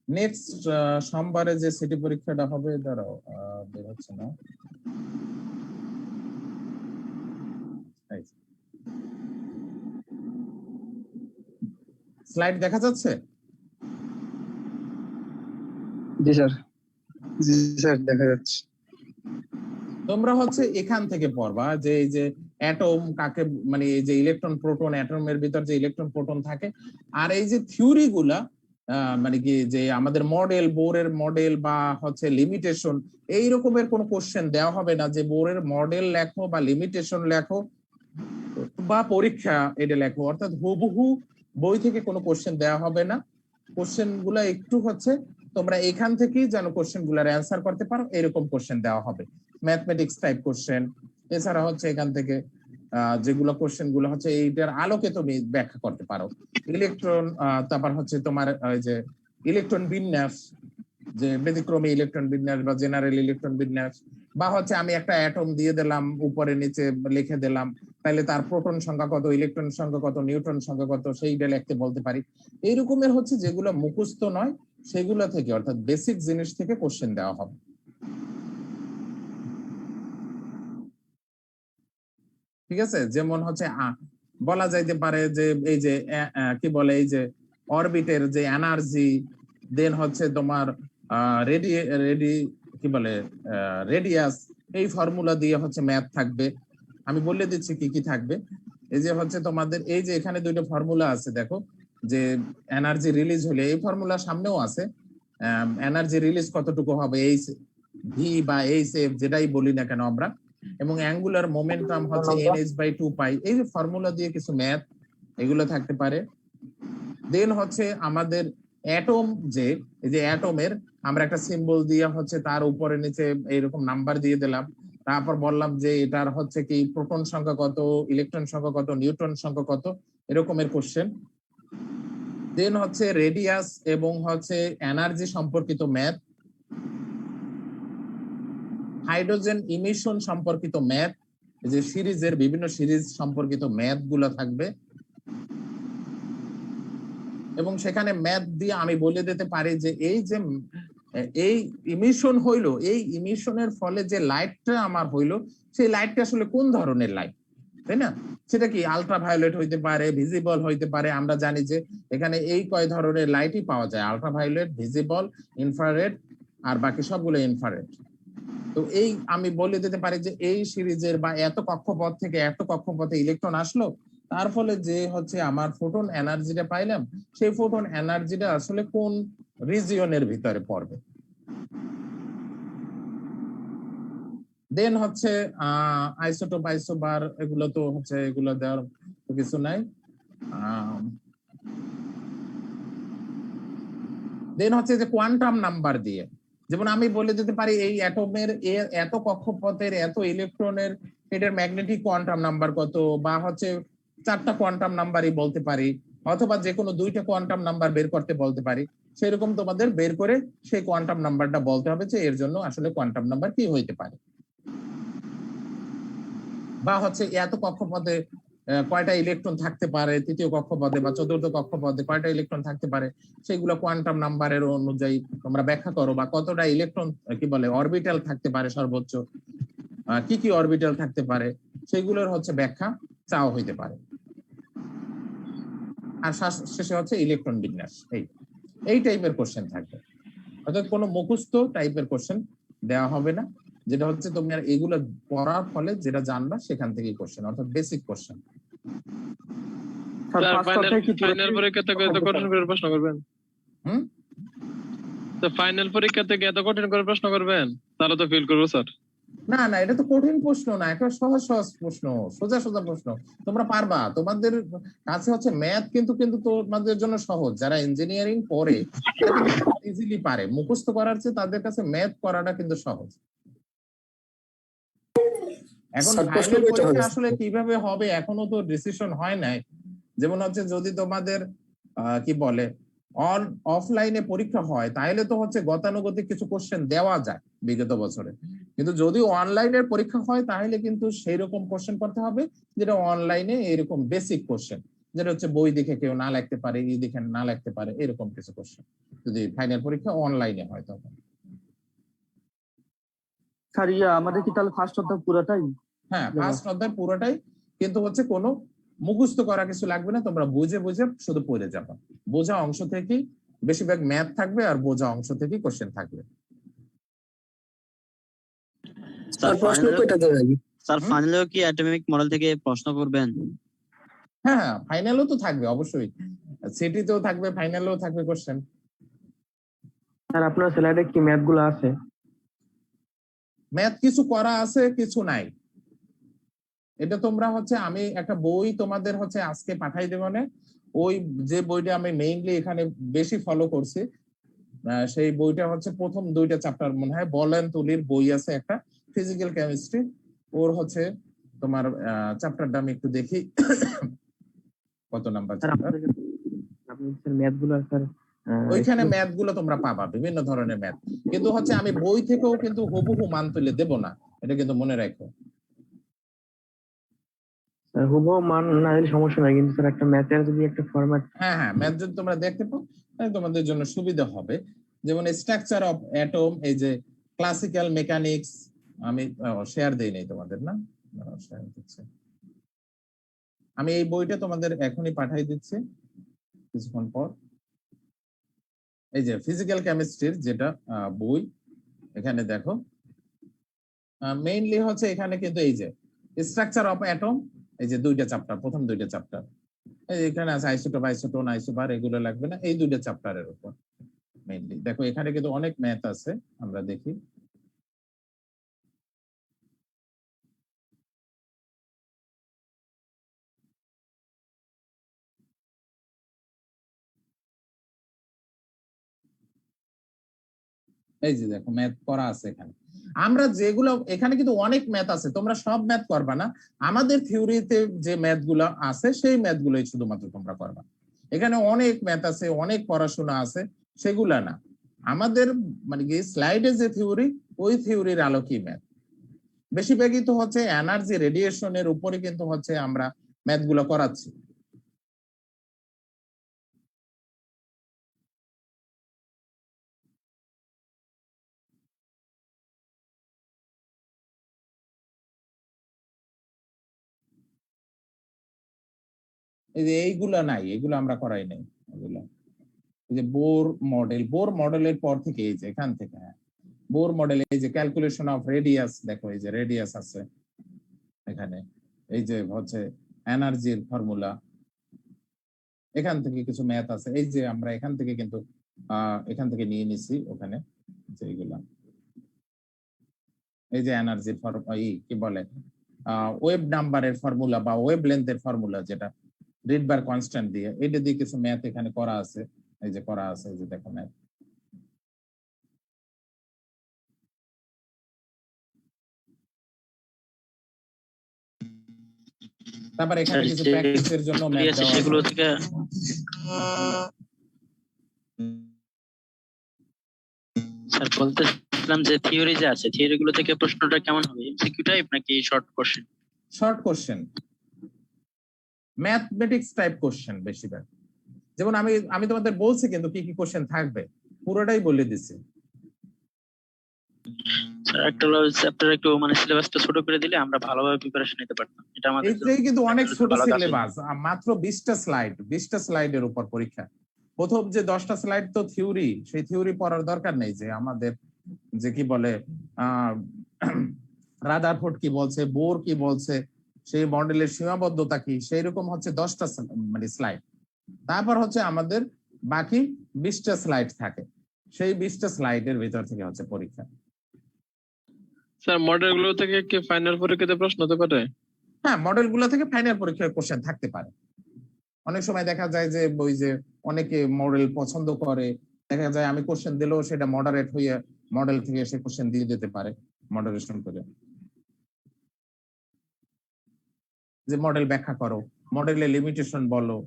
নেক্সট সোমবারে যে সিটি পরীক্ষাটা হবে, দাঁড়াও বের হচ্ছে না, স্লাইড দেখা যাচ্ছে? জি স্যার, জি স্যার দেখা যাচ্ছে। তোমরা হচ্ছে এখান থেকে পড়বা যে এই যে অ্যাটম কাকে মানে এই যে ইলেকট্রন প্রোটন, অ্যাটমের ভিতর যে ইলেকট্রন প্রোটন থাকে, আর এই যে থিওরি গুলা মানে কি যে আমাদের মডেল, বোরের মডেল বা হচ্ছে লিমিটেশন, এই রকমের কোনো কোশ্চেন দেওয়া হবে না যে বোরের মডেল লেখো বা লিমিটেশন লেখো বা পরীক্ষা এটা লেখো। অর্থাৎ হুবহু বই থেকে কোনো কোশ্চেন দেওয়া হবে না। কোশ্চেন গুলা একটু হচ্ছে তোমরা এখান থেকেই যেন কোশ্চেন গুলার অ্যান্সার করতে পারো এরকম কোশ্চেন দেওয়া হবে, ম্যাথমেটিক্স টাইপ কোশ্চেন। এছাড়া হচ্ছে এখান থেকে যেগুলো কোশ্চেন গুলো হচ্ছে এইটার আলোকে তুমি ব্যাখ্যা করতে পারো। ইলেকট্রন, তারপর হচ্ছে তোমার ওই যে ইলেকট্রন বিন্যাস, যে ব্যতিক্রমী ইলেকট্রন বিন্যাস বা জেনারেল ইলেকট্রন বিন্যাস, বা হচ্ছে আমি একটা অ্যাটম দিয়ে দিলাম, উপরে নিচে লিখে দিলাম, তাহলে তার প্রোটন সংখ্যা কত, ইলেকট্রন সংখ্যা কত, নিউট্রন সংখ্যা কত, সেইটা লিখতে বলতে পারি। এই রকমের হচ্ছে যেগুলো মুখস্থ নয় সেগুলো থেকে, অর্থাৎ বেসিক জিনিস থেকে কোশ্চেন দেওয়া হবে। ঠিক আছে, যেমন হচ্ছে বলা যাইতে পারে যে এই যে কি বলে এই যে অরবিটের যে এনার্জি, দেন হচ্ছে তোমার রেডি রেডি কি বলে রেডিয়াস, এই ফর্মুলা দিয়ে হচ্ছে ম্যাথ থাকবে। আমি বলে দিচ্ছি কি কি থাকবে। এই যে হচ্ছে তোমাদের এই যে এখানে দুইটা ফর্মুলা আছে, দেখো যে এনার্জি রিলিজ হলে এই ফর্মুলা সামনেও আছে, এনার্জি রিলিজ কতটুকু হবে, এইচ ভি বা এইচ এফ যেটাই বলি না কেন আমরা, এবং অ্যাঙ্গুলার মোমেন্টাম হচ্ছে nh/2 পাই। এই যে ফর্মুলা দিয়ে কিছু ম্যাথ এগুলো থাকতে পারে। দেন হচ্ছে আমাদের অ্যাটম, যে এই যে অ্যাটমের আমরা একটা সিম্বল দিয়ে হচ্ছে তার উপরে নিচে এইরকম নাম্বার দিয়ে দিলাম, তারপর বললাম যে এটার হচ্ছে কি প্রোটন সংখ্যা কত, ইলেকট্রন সংখ্যা কত, নিউট্রন সংখ্যা কত, এরকমের কোশ্চেন। দেন হচ্ছে রেডিয়াস এবং হচ্ছে এনার্জি সম্পর্কিত ম্যাথ, হাইড্রোজেন ইমিশন সম্পর্কিত ম্যাথ, যে সিরিজের বিভিন্ন সিরিজ সম্পর্কিত ম্যাথ গুলো থাকবে। এবং সেখানে ম্যাথ দিয়ে আমি বলে দিতে পারি যে এই যে এই ইমিশন হইলো, এই ইমিশনের ফলে যে লাইটটা আমার হইলো, সেই লাইটটা আসলে কোন ধরনের লাইট, তাই না? সেটা কি আলট্রাভায়োলেট হইতে পারে, ভিজিবল হইতে পারে। আমরা জানি যে এখানে এই কয় ধরনের লাইটই পাওয়া যায়, আলট্রাভায়োলেট, ভিজিবল, ইনফ্রারেড, আর বাকি সবগুলো ইনফ্রারেড। তো এই আমি বলে দিতে পারি যে এই সিরিজের বা এত কক্ষপথ থেকে এত কক্ষপথে ইলেকট্রন আসলো, তার ফলে যে হচ্ছে আমার ফোটন এনার্জিটা পাইলাম, সেই ফোটন এনার্জিটা আসলে কোন রিজিয়নের ভিতরে পড়বে। দেন হচ্ছে আইসোটোপ, আইসোবার, এগুলো তো হচ্ছে এগুলো দেওয়ার কিছু নাই। দেন হচ্ছে যে কোয়ান্টাম নাম্বার দিয়ে, যেমন আমি বলে দিতে পারি এই অ্যাটমের এত কক্ষপথের এত ইলেকট্রনের এটার ম্যাগনেটিক কোয়ান্টাম নাম্বার কত, বা হচ্ছে 4টা কোয়ান্টাম নাম্বারই বলতে পারি, অথবা যে কোনো 2টা কোয়ান্টাম নাম্বার বের করতে বলতে পারি। সেরকম তোমাদের বের করে সেই কোয়ান্টাম নাম্বারটা বলতে হবে যে এর জন্য আসলে কোয়ান্টাম নাম্বার কি হইতে পারে। বা হচ্ছে এত কক্ষপথে কয়টা ইলেকট্রন থাকতে পারে, তৃতীয় কক্ষপথে বা চতুর্থ কক্ষপথে কয়টা ইলেকট্রন থাকতে পারে, সেগুলো কোয়ান্টাম নাম্বারের অনুযায়ী তোমরা ব্যাখ্যা করো। বা কতটা ইলেকট্রন কি বলে অরবিটাল থাকতে পারে সর্বোচ্চ, কি কি অরবিটাল থাকতে পারে, সেগুলোর হচ্ছে ব্যাখ্যা চাও হইতে পারে। আর শেষে হচ্ছে ইলেকট্রন বিন্যাস। এই টাইপের কোশ্চেন থাকবে। অর্থাৎ কোনো মুখস্থ টাইপের কোশ্চেন দেওয়া হবে না, যেটা হচ্ছে তুমি আর এগুলো পড়ার ফলে যেটা জানবা সেখান থেকেই কোশ্চেন, অর্থাৎ বেসিক কোশ্চেন। ফাইনাল পরীক্ষা থেকে এত কঠিন করে প্রশ্ন করবেন? তো ফাইনাল পরীক্ষা থেকে এত কঠিন করে প্রশ্ন করবেন, তাহলে তো ফেল করবো স্যার। না না, এটা তো কঠিন প্রশ্ন না, একটা সহজ সহজ প্রশ্ন, সোজা সোজা প্রশ্ন, তোমরা পারবা। তোমাদের কাছে হচ্ছে ম্যাথ কিন্তু কিন্তু তোমাদের জন্য সহজ, যারা ইঞ্জিনিয়ারিং পড়ে ইজিলি পারে মুখস্থ করার চেয়ে, তাদের কাছে ম্যাথ করাটা কিন্তু সহজ। এখন ফাইনাল পরীক্ষা আসলে কিভাবে হবে এখনো তো ডিসিশন হয় নাই। যেমন হচ্ছে যদি তোমাদের কি বলে অফলাইনে পরীক্ষা হয়, তাহলে তো হচ্ছে গতানুগতিক কিছু কোশ্চেন দেওয়া যায় বিগত বছরে। কিন্তু যদি অনলাইনের পরীক্ষা হয় তাহলে কিন্তু সেই রকম কোশ্চেন করতে হবে যেটা অনলাইনে এরকম বেসিক কোশ্চেন, যেটা হচ্ছে বই দেখে কেউ না লিখতে পারে, এই দেখে না লিখতে পারে, এরকম কিছু কোশ্চেন যদি ফাইনাল পরীক্ষা অনলাইনে হয় তখন। স্যার আমাদের কি তাহলে ফার্স্ট অধ্যায় পুরোটাই? হ্যাঁ, ফার্স্ট অধ্যায় পুরোটাই, কিন্তু হচ্ছে কোনো মুখস্থ করা কিছু লাগবে না, তোমরা বুঝে বুঝে শুধু পড়ে যাবে। বোঝা অংশ থেকেই বেশিরভাগ ম্যাথ থাকবে, আর বোঝা অংশ থেকেই কোশ্চেন থাকবে। স্যার ফাইনালেও কি অ্যাটমিক মডেল থেকে প্রশ্ন করবেন? হ্যাঁ, ফাইনালও তো থাকবে অবশ্যই, সিটিতেও থাকবে, ফাইনালেও থাকবে কোশ্চেন। স্যার আপনার স্লাইডে কি ম্যাথ গুলো আছে? ম্যাথ কিছু করা আছে, কিছু নাই। এটা তোমরা হচ্ছে, আমি একটা বই তোমাদের হচ্ছে আজকে পাঠাই দেব, মানে ওই যে বইটা আমি মেইনলি এখানে বেশি ফলো করছি, সেই বইটা হচ্ছে প্রথম 2টা চ্যাপ্টার মনে হয়, বল এন্ড তুলির বই আছে একটা, ফিজিক্যাল কেমিস্ট্রি, ওর হচ্ছে তোমার চ্যাপ্টারটা আমি একটু দেখি কত নাম্বার স্যার চ্যাপ্টার। আপনি স্যার ম্যাথ গুলো স্যার ওইখানে ম্যাথ গুলো তোমরা পাবা, বিভিন্ন ধরনের ম্যাথ, কিন্তু হচ্ছে আমি বই থেকেও কিন্তু হুবহু মান তুলে দেব না, এটা কিন্তু মনে রাখো। হুবহু মান না হলে সমস্যা নাই, কিন্তু স্যার একটা ম্যাথের যদি একটা ফরম্যাট। হ্যাঁ, ম্যাথ যদি তোমরা দেখতে পাও তাহলে তোমাদের জন্য সুবিধা হবে। যেমন স্ট্রাকচার অফ অ্যাটম, এই যে ক্লাসিক্যাল মেকানিক্স, আমি শেয়ার দেই নাই তোমাদের, না শেয়ার দিচ্ছি, আমি এই বইটা তোমাদের এখনই পাঠাই দিচ্ছি কিছুক্ষণ পর। এই যে ফিজিক্যাল কেমিস্ট্রির যেটা বই, এখানে দেখো মেইনলি হচ্ছে এখানে কিন্তু এই যে স্ট্রাকচার অফ অ্যাটম, এই যে 2টা চ্যাপ্টার, প্রথম 2টা চ্যাপ্টার, এখানে আছে আইসোটোপ, আইসোটোন, আইসোবার, এগুলো লাগবে না, এই 2টা চ্যাপ্টারের উপর মেইনলি। দেখো এখানে কিন্তু অনেক ম্যাথ আছে, আমরা দেখি। এই যে দেখো ম্যাথ করা আছে এখানে, আমরা যেগুলো এখানে কিন্তু অনেক ম্যাথ আছে, তোমরা সব ম্যাথ করবা না, আমাদের থিওরিতে যে ম্যাথ গুলো আছে সেই ম্যাথ গুলোই শুধুমাত্র তোমরা করবা। এখানে অনেক ম্যাথ আছে, অনেক পড়াশোনা আছে, সেগুলা না, আমাদের মানে কি স্লাইডে যে থিওরি, ওই থিওরির আলোকেই ম্যাথ বেশিরভাগই তো হচ্ছে এনার্জি রেডিয়েশনের উপরে কিন্তু হচ্ছে আমরা ম্যাথ গুলো করাচ্ছি। এই যে এইগুলা নাই, এগুলো আমরা করাই নাই, এগুলো এই যে বোর মডেলের পর থেকে, এই যে এখান থেকে, হ্যাঁ বোর মডেল, এই যে ক্যালকুলেশন অফ রেডিয়াস, দেখো এই যে রেডিয়াস আছে এখানে, এই যে হচ্ছে এনার্জির ফর্মুলা, এখান থেকে কিছু ম্যাথ আছে, এই যে আমরা এখান থেকে কিন্তু এখান থেকে নিয়ে নিছি ওখানে, যে এইগুলা, এই যে এনার্জির কি বলে ওয়েভ নাম্বারের ফর্মুলা বা ওয়েভ লেন্থের ফর্মুলা, যেটা রিডবার কনস্ট্যান্ট দিয়ে, এটা দিয়ে কিছু ম্যাথ এখানে করা আছে, এই যে করা আছে, এই যে দেখো ম্যাথ। তারপর এখানে কিছু প্র্যাকটিসের জন্য ম্যাথ দেওয়া আছে, সেগুলো থেকে স্যার বলতেছিলাম যে থিওরি যে আছে, থিওরি গুলো থেকে প্রশ্নটা কেমন হবে, এমসিকিউ টাইপ নাকি short question? Short question, mathematics type question বেশিরভাগ। যেমন আমি তোমাদের বলছি কিন্তু কি কি কোশ্চেন থাকবে, পুরোটাই বলে দিছি। স্যার একটা চ্যাপ্টার একটু মানে সিলেবাসটা ছোট করে দিলে আমরা ভালোভাবে প্রিপারেশন নিতে পারতাম, এটা আমাদের জন্য এইটাই কিন্তু অনেক ছোট ভালো কাজ হতো। সিলেবাস, মাত্র 20টা স্লাইড, 20টা স্লাইডের উপর পরীক্ষা। প্রথম যে 10টা স্লাইড তো থিওরি, সেই থিওরি পড়ার দরকার নেই, যে আমাদের যে কি বলে রাদারফোর্ড কি বলছে, বোর কি বলছে, সেই মডেলের সীমাবদ্ধতা কি, সেই রকম হচ্ছে 10টা মানে স্লাইড। তারপর হচ্ছে আমাদের বাকি 20টা স্লাইড থাকে, সেই 20টা স্লাইডের ভিতর থেকে হচ্ছে পরীক্ষা। স্যার মডেল গুলো থেকে কি ফাইনাল পরীক্ষাতে প্রশ্ন হতে পারে? হ্যাঁ, মডেল গুলো থেকে ফাইনাল পরীক্ষার কোশ্চেন থাকতে পারে। অনেক সময় দেখা যায় যে ওই যে অনেকে মডেল পছন্দ করে, দেখা যায় আমি কোশ্চেন দিলেও সেটা মডারেট হয়ে মডেল থেকে এসে কোশ্চেন দিয়ে দিতে পারে মডারেশন করে, যে মডেল ব্যাখ্যা করো, মডেলের লিমিটেশন বলো,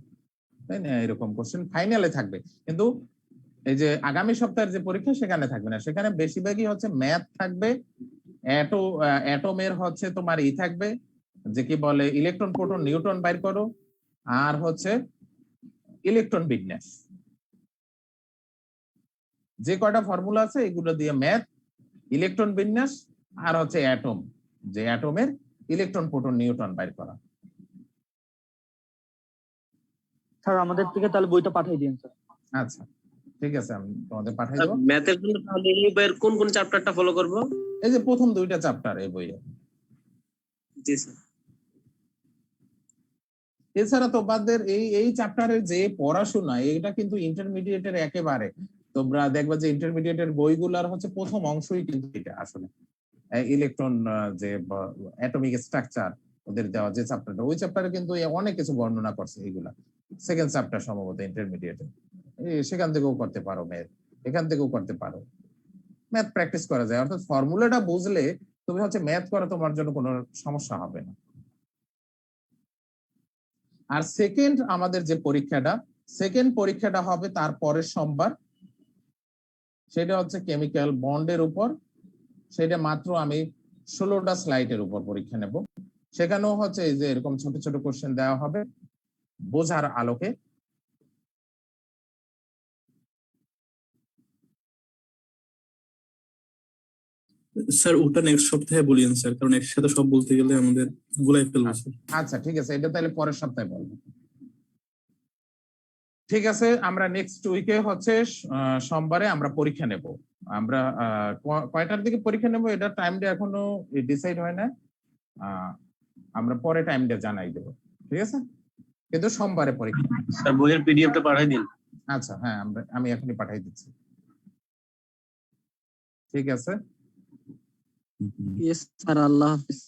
তাই না, এরকম কোশ্চেন ফাইনালে থাকবে। কিন্তু এই যে আগামী সপ্তাহের যে পরীক্ষা, সেখানে থাকবে না, সেখানে বেশিরভাগই হচ্ছে ম্যাথ থাকবে, অ্যাটমের হচ্ছে তোমার থাকবে, যে কি বলে ইলেকট্রন প্রোটন নিউট্রন বাইর করো, আর হচ্ছে ইলেকট্রন বিন্যাস, যে কয়টা ফর্মুলা আছে এগুলো দিয়ে ম্যাথ, ইলেকট্রন বিন্যাস, আর হচ্ছে অ্যাটম, যে অ্যাটমের ইলেকট্রন প্রোটন নিউট্রন বাইর করা। স্যার আমাদের থেকে তাহলে বইটা পাঠিয়ে দিন স্যার। আচ্ছা ঠিক আছে, আমি তোমাদের পাঠাই দেবো। ম্যাথের জন্য তাহলে এই বইয়ের কোন কোন চ্যাপ্টারটা ফলো করব? এই যে প্রথম 2টা চ্যাপ্টার এই বইয়ে। জি স্যার। এছাড়া তোমাদের এই চ্যাপ্টারের যে পড়াশোনা, এটা কিন্তু ইন্টারমিডিয়েটের একেবারে তোমরা দেখবা যে ইন্টারমিডিয়েটের বইগুলার হচ্ছে প্রথম অংশই কিন্তু এটা আসলে ইলেকট্রন যে অ্যাটমিক স্ট্রাকচার ওদের দেওয়া যে চ্যাপ্টারটা, ওই চ্যাপ্টারে কিন্তু অনেক কিছু বর্ণনা করছে এইগুলা। সেকেন্ড চ্যাপ্টার সম্ভবত ইন্টারমিডিয়েটে, সেখান থেকেও করতে পারো ম্যাথ, এখান থেকেও করতে পারো। ম্যাথ প্র্যাকটিস করা যায়, অর্থাৎ ফর্মুলাটা বুঝলে তুমি হচ্ছে ম্যাথ করা তোমার জন্য কোনো সমস্যা হবে না। আর সেকেন্ড আমাদের যে পরীক্ষাটা, সেকেন্ড পরীক্ষাটা হবে তার পরের সোমবার, সেটা হচ্ছে কেমিক্যাল বন্ডের উপর। সেটা মাত্র আমি 16টা স্লাইডের উপর পরীক্ষা নেব। সেখানেও হচ্ছে এই যে এরকম ছোট ছোট কোশ্চেন দেওয়া হবে বোঝার আলোকে। স্যার ওটা নেক্সট সপ্তাহে বলিয়েন স্যার, কারণ একসাথে সব বলতে গেলে আমাদের গুলাই ফেলবো স্যার। আচ্ছা ঠিক আছে, এটা তাহলে পরের সপ্তাহে বলবো। ঠিক আছে, আমরা নেক্সট উইকে হচ্ছে সোমবারে আমরা পরীক্ষা নেব। আমরা কয়টার দিকে পরীক্ষা নেব এটা টাইমটা এখনো ডিসাইড হয় না, আমরা পরে টাইমটা জানাই দেব, ঠিক আছে? কিন্তু সোমবারে পরীক্ষা। স্যার বইয়ের পিডিএফটা পাঠিয়ে দিন। আচ্ছা হ্যাঁ, আমি এখনই পাঠিয়ে দিচ্ছি। ঠিক আছে, ইয়েস স্যার, আল্লাহ হাফেজ।